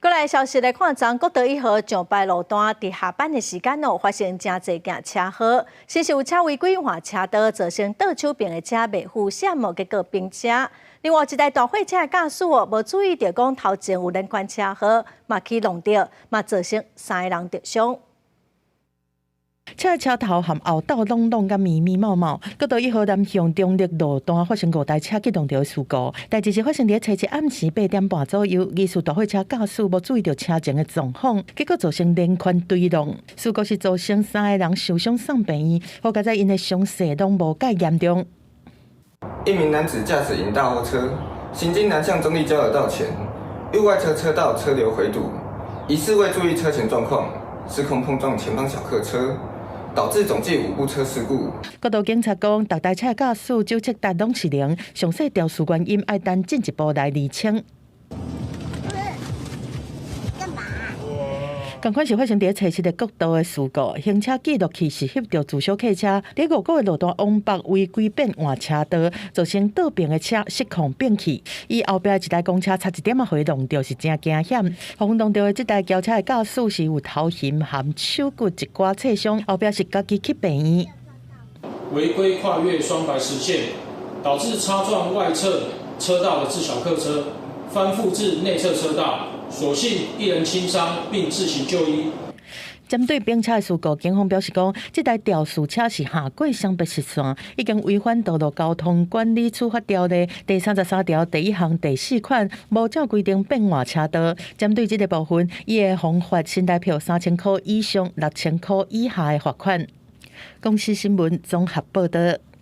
过来消息来看，彰国道1号上摆路段伫下班的时间发生真侪件车祸，先是有车违规换车道，造成倒手边的车未负险结果并车。另外一台大货车的驾驶无注意到讲头前有连环车祸，嘛去弄到，嘛造成3个人受伤。车头和后斗拢甲密密茂茂，国道1号南向中立路段发生5台车激动到事故。代志是发生伫初一暗时8点半左右，疑似大货车驾驶无注意到车前的状况，结果造成连环追撞。事故是造成3个人受伤送病院，好在因的伤势拢无介严重。一名男子驾驶一大货车行经南向中立交流道前，意外车道车流回堵，疑似未注意车前状况，失控碰撞前方小客车。导致总计5部车事故。国道警察讲，各台车驾驶酒测值拢是0，详细肇事原因要等进一步来厘清。同款是发生伫初7的国道的事故，行车记录器是翕到自小客车伫5个路段往北违规变换车道，造成倒边的车失控变去，伊后壁一台公车差一点回弄到是真惊险。轰动到的这台轿车的驾驶是有头型含手骨一寡侧伤，后壁是家己去病院。违规跨越双白实线，导致擦撞外侧车道的自小客车，翻覆至内侧车道。所幸1人轻伤，并自行就医。针对并车的事故，警方表示讲，这台肇事车是下过双白实线，已经违反道路交通管理处罚条例第33条第1项第4款，无照规定变换车道。针对这个部分，伊会罚罚新台币3000块以上6000块以下的罚款。公司新闻综合报道。